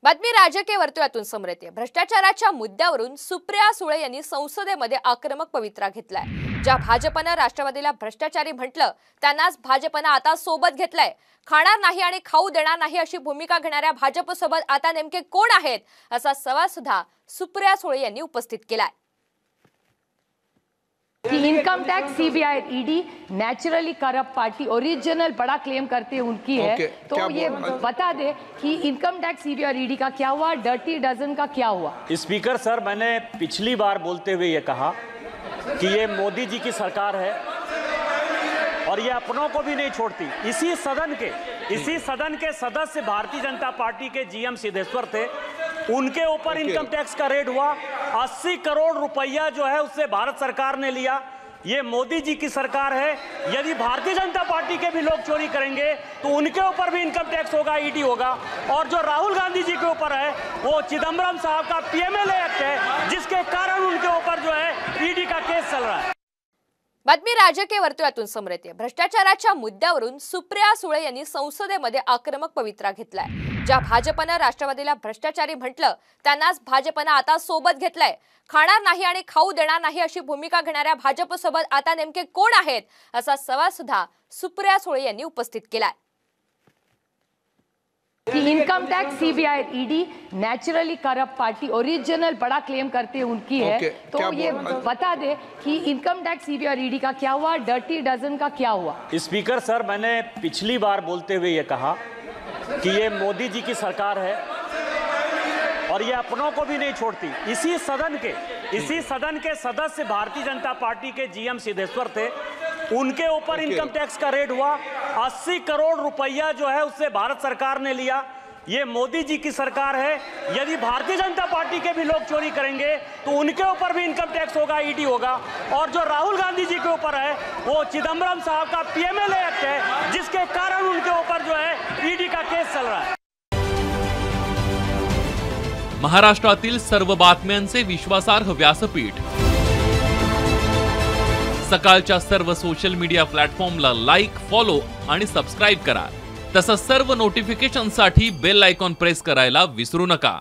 बातमी राजकीय वर्तुळातून समोर येते। भ्रष्टाचाराच्या मुद्द्यावरून सुप्रिया सुळे यांनी संसदेमध्ये आक्रमक पवित्रा घेतलाय। ज्या भाजपने राष्ट्रवादीला भ्रष्टाचारी म्हटलं त्यांनाच भाजपने आता सोबत घेतलंय। खाणार नाही आणि खाऊ देणार नाही अशी भूमिका घेणाऱ्या भाजपसोबत आता नेमके कोण आहेत असा सवाल सुद्धा सुप्रिया सुळे यांनी उपस्थित केलाय। कि income tax CBI ED naturally corrupt party original बड़ा क्लेम करते हैं उनकी है। तो ये बता दे कि इनकम टैक्स सीबीआई ईडी का क्या हुआ, डर्टी डजन का क्या हुआ? स्पीकर सर, मैंने पिछली बार बोलते हुए ये कहा कि ये मोदी जी की सरकार है और ये अपनों को भी नहीं छोड़ती। इसी सदन के सदस्य भारतीय जनता पार्टी के जीएम सिद्धेश्वर थे, उनके ऊपर इनकम टैक्स का रेड हुआ। 80 करोड़ रुपया जो है उससे भारत सरकार ने लिया। ये मोदी जी की सरकार है। यदि भारतीय जनता पार्टी के भी लोग चोरी करेंगे तो उनके ऊपर भी इनकम टैक्स होगा, ईडी होगा। और जो राहुल गांधी जी के ऊपर है वो चिदंबरम साहब का पीएमएलए एक्ट है, जिसके कारण उनके ऊपर जो है ईडी का केस चल रहा है। बातमी राजकीय वर्तुळातून समोर येते। भ्रष्टाचाराच्या मुद्द्यावरून सुप्रिया सुळे यांनी संसदेमध्ये आक्रमक पवित्रा घेतलाय। ज्या भाजपने राष्ट्रवादीला भ्रष्टाचारी म्हटलं त्यांनाच भाजपने आता सोबत घेतलंय। खाणार नाही आणि खाऊ देणार नाही अशी भूमिका घेणाऱ्या भाजपसोबत आता नेमके कोण आहेत असा सवाल सुद्धा सुप्रिया सुळे यांनी उपस्थित केलाय। कि income tax CBI ED naturally corrupt party original बड़ा क्लेम करते हैं उनकी है। तो ये बता दे कि इनकम टैक्स सीबीआई ईडी का क्या हुआ, डर्टी डजन का क्या हुआ? स्पीकर सर, मैंने पिछली बार बोलते हुए ये कहा कि ये मोदी जी की सरकार है और ये अपनों को भी नहीं छोड़ती। इसी सदन के सदस्य भारतीय जनता पार्टी के जीएम सिद्धेश्वर थे, उनके ऊपर इनकम टैक्स का रेड हुआ। 80 करोड़ रुपया जो है उससे भारत सरकार ने लिया। ये मोदी जी की सरकार है। यदि भारतीय जनता पार्टी के भी लोग चोरी करेंगे तो उनके ऊपर भी इनकम टैक्स होगा, ईडी होगा। और जो राहुल गांधी जी के ऊपर है वो चिदंबरम साहब का पीएमएलए एक्ट है, जिसके कारण उनके ऊपर जो है ईडी का केस चल रहा है। महाराष्ट्रातील सर्व बातम्यांचे विश्वासार्ह व्यासपीठ, सकाळच्या सर्व सोशल मीडिया प्लॅटफॉर्मला लाईक, फॉलो आणि सबस्क्राईब करा। तसंच सर्व नोटिफिकेशनसाठी बेल आयकॉन प्रेस करायला विसरू नका।